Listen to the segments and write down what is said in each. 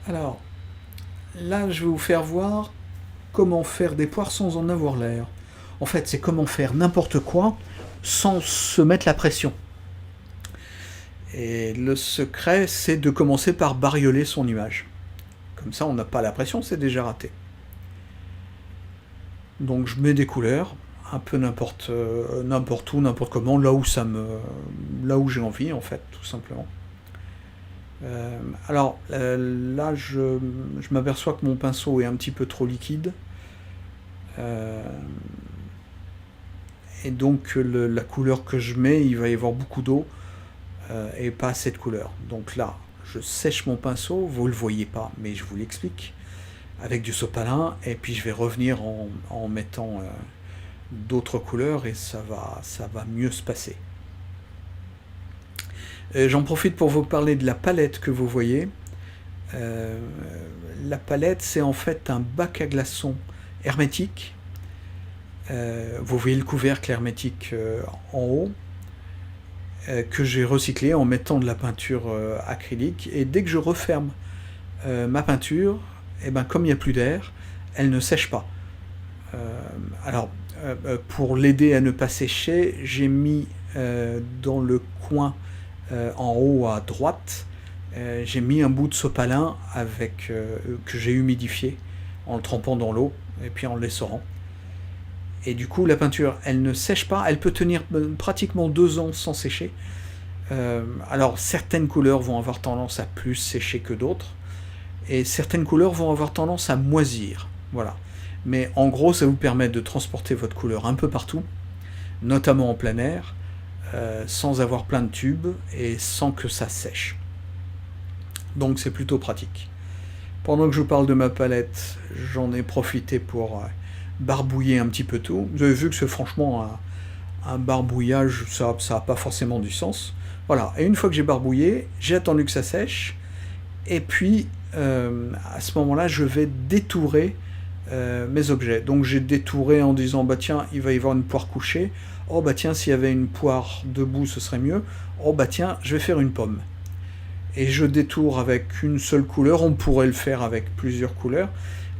Alors, là, je vais vous faire voir comment faire des poires sans en avoir l'air. En fait, c'est comment faire n'importe quoi sans se mettre la pression. Et le secret, c'est de commencer par barioler son image. Comme ça, on n'a pas la pression, c'est déjà raté. Donc, je mets des couleurs, un peu n'importe où, n'importe comment, là où j'ai envie, en fait, tout simplement. Là, je m'aperçois que mon pinceau est un petit peu trop liquide. Euh, et donc, la couleur que je mets, il va y avoir beaucoup d'eau et pas assez de couleur. Donc là, je sèche mon pinceau, vous ne le voyez pas, mais je vous l'explique, avec du sopalin, et puis je vais revenir en mettant d'autres couleurs, et ça va mieux se passer. J'en profite pour vous parler de la palette que vous voyez. Euh, la palette, c'est en fait un bac à glaçons hermétique. Vous voyez le couvercle hermétique en haut, que j'ai recyclé en mettant de la peinture acrylique. Et dès que je referme ma peinture, et ben, comme il n'y a plus d'air, elle ne sèche pas. Euh, pour l'aider à ne pas sécher, j'ai mis dans le coin en haut à droite, j'ai mis un bout de sopalin que j'ai humidifié en le trempant dans l'eau et puis en l'essorant. Et du coup, la peinture, elle ne sèche pas, elle peut tenir pratiquement 2 ans sans sécher. Alors, certaines couleurs vont avoir tendance à plus sécher que d'autres, et certaines couleurs vont avoir tendance à moisir. Voilà. Mais en gros, ça vous permet de transporter votre couleur un peu partout, notamment en plein air, sans avoir plein de tubes et sans que ça sèche. Donc c'est plutôt pratique. Pendant que je vous parle de ma palette, j'en ai profité pour barbouiller un petit peu tout. Vous avez vu que c'est franchement un barbouillage, ça n'a pas forcément du sens. Voilà, et une fois que j'ai barbouillé, j'ai attendu que ça sèche, et puis à ce moment-là, je vais détourer mes objets. Donc j'ai détouré en disant, bah tiens, il va y avoir une poire couchée. Oh bah tiens, s'il y avait une poire debout, ce serait mieux. Oh bah tiens, je vais faire une pomme. Et je détourne avec une seule couleur, on pourrait le faire avec plusieurs couleurs.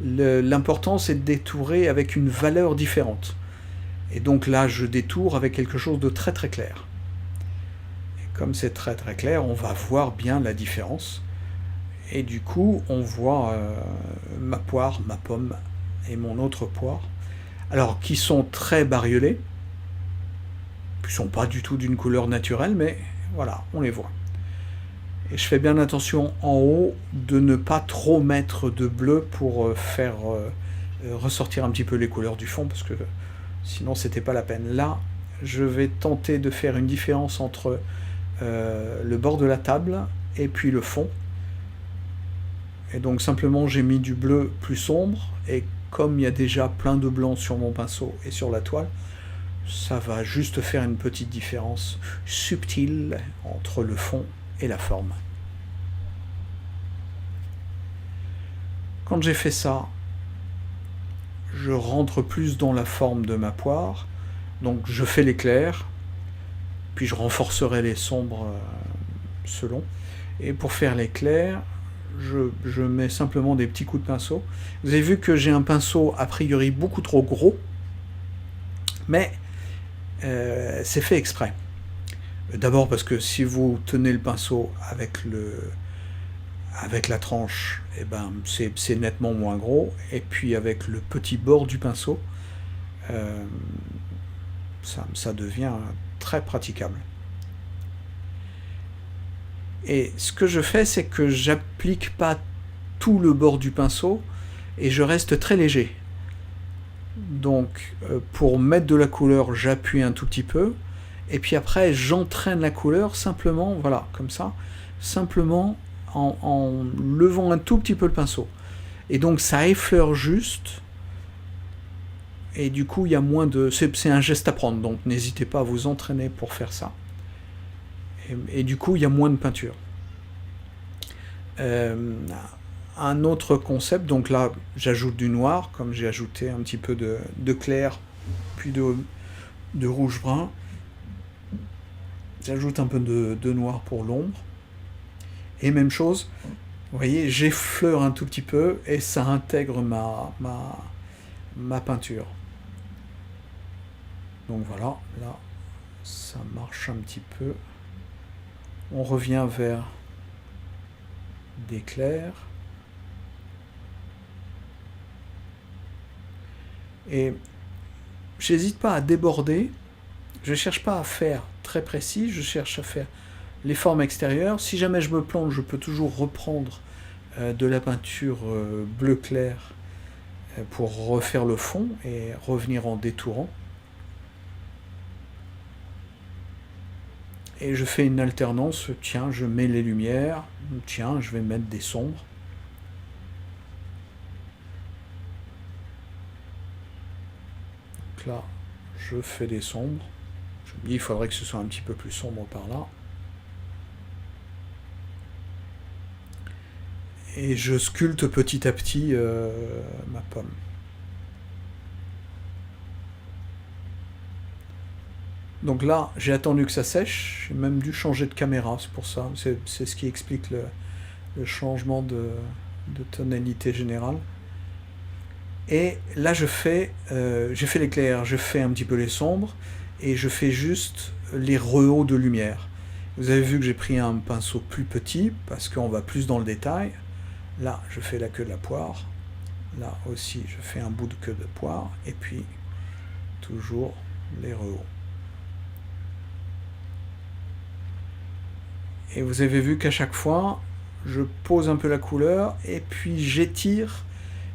L'important, c'est de détourer avec une valeur différente. Et donc là, je détourne avec quelque chose de très très clair. Et comme c'est très très clair, on va voir bien la différence. Et du coup, on voit ma poire, ma pomme et mon autre poire. Alors, qui sont très bariolés, qui sont pas du tout d'une couleur naturelle, mais voilà, on les voit. Et je fais bien attention en haut de ne pas trop mettre de bleu pour faire ressortir un petit peu les couleurs du fond, parce que sinon c'était pas la peine. Là, je vais tenter de faire une différence entre le bord de la table et puis le fond. Et donc simplement j'ai mis du bleu plus sombre, et comme il y a déjà plein de blanc sur mon pinceau et sur la toile, ça va juste faire une petite différence subtile entre le fond et la forme. Quand j'ai fait ça, je rentre plus dans la forme de ma poire, donc je fais l'éclair, puis je renforcerai les sombres selon. Et pour faire l'éclair, je mets simplement des petits coups de pinceau. Vous avez vu que j'ai un pinceau a priori beaucoup trop gros, mais c'est fait exprès. D'abord parce que si vous tenez le pinceau avec la tranche, eh ben, c'est nettement moins gros. Et puis avec le petit bord du pinceau, euh, ça devient très praticable. Et ce que je fais, c'est que j'applique pas tout le bord du pinceau et je reste très léger. Donc pour mettre de la couleur, j'appuie un tout petit peu, et puis après j'entraîne la couleur simplement, voilà, comme ça, simplement en levant un tout petit peu le pinceau. Et donc ça effleure juste, et du coup il y a moins de... C'est un geste à prendre, donc n'hésitez pas à vous entraîner pour faire ça. Et du coup il y a moins de peinture. Euh, un autre concept, donc là j'ajoute du noir, comme j'ai ajouté un petit peu de clair, puis de rouge brun. J'ajoute un peu de noir pour l'ombre. Et même chose, Vous voyez, j'effleure un tout petit peu et ça intègre ma peinture. Donc voilà, là, ça marche un petit peu. On revient vers des clairs. Et j'hésite pas à déborder. Je ne cherche pas à faire très précis, je cherche à faire les formes extérieures. Si jamais je me plante, je peux toujours reprendre de la peinture bleu clair pour refaire le fond et revenir en détourant. Et je fais une alternance, tiens, je mets les lumières, tiens, je vais mettre des sombres. Donc là, je fais des sombres. Je me dis, il faudrait que ce soit un petit peu plus sombre par là. Et je sculpte petit à petit ma pomme. Donc là, j'ai attendu que ça sèche, j'ai même dû changer de caméra, c'est pour ça, c'est ce qui explique le changement de tonalité générale. Et là, j'ai fait l'éclair, je fais un petit peu les sombres, et je fais juste les rehauts de lumière. Vous avez vu que j'ai pris un pinceau plus petit, parce qu'on va plus dans le détail. Là, je fais la queue de la poire. Là aussi, je fais un bout de queue de poire, et puis toujours les rehauts. Et vous avez vu qu'à chaque fois, je pose un peu la couleur, et puis j'étire,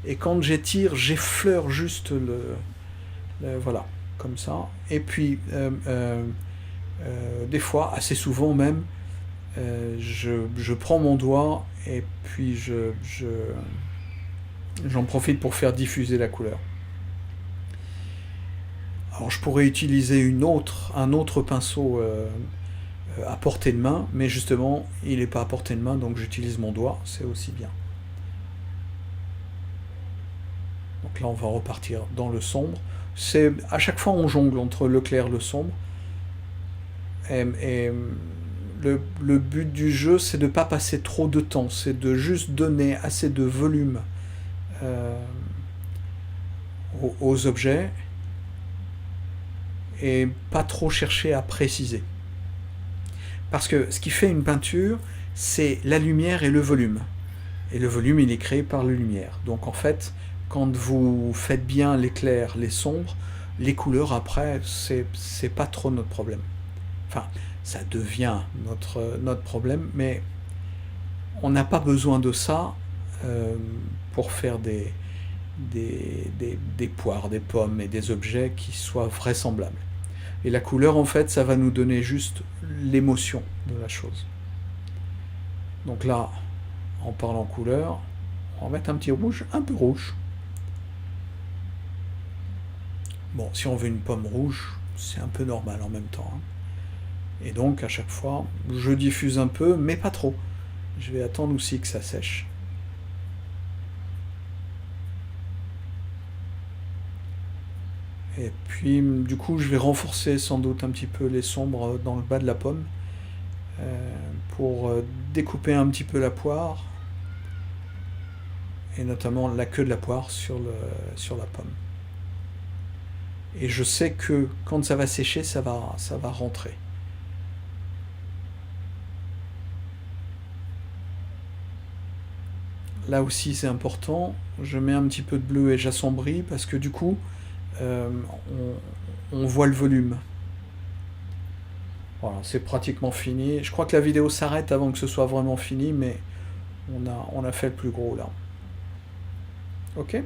et quand j'étire, j'effleure juste voilà, comme ça. Et puis, des fois, assez souvent même, je prends mon doigt, et puis j'en profite pour faire diffuser la couleur. Alors je pourrais utiliser un autre pinceau à portée de main, mais justement, il n'est pas à portée de main, donc j'utilise mon doigt, c'est aussi bien. Donc là, on va repartir dans le sombre. À chaque fois, on jongle entre le clair et le sombre. Et le but du jeu, c'est de ne pas passer trop de temps, c'est de juste donner assez de volume aux objets et pas trop chercher à préciser. Parce que ce qui fait une peinture, c'est la lumière et le volume. Et le volume, il est créé par la lumière. Donc en fait, quand vous faites bien les clairs, les sombres, les couleurs après, c'est pas trop notre problème. Enfin, ça devient notre problème, mais on n'a pas besoin de ça pour faire des poires, des pommes et des objets qui soient vraisemblables. Et la couleur, en fait, ça va nous donner juste l'émotion de la chose. Donc là, en parlant couleur, on va mettre un petit rouge, un peu rouge. Bon, si on veut une pomme rouge, c'est un peu normal en même temps. Et donc, à chaque fois, je diffuse un peu, mais pas trop. Je vais attendre aussi que ça sèche. Et puis, du coup, je vais renforcer sans doute un petit peu les sombres dans le bas de la pomme pour découper un petit peu la poire et notamment la queue de la poire sur la pomme. Et je sais que quand ça va sécher, ça va rentrer. Là aussi, c'est important. Je mets un petit peu de bleu et j'assombris parce que du coup, on voit le volume. Voilà, c'est pratiquement fini. Je crois que la vidéo s'arrête avant que ce soit vraiment fini, mais on a fait le plus gros là. Ok ?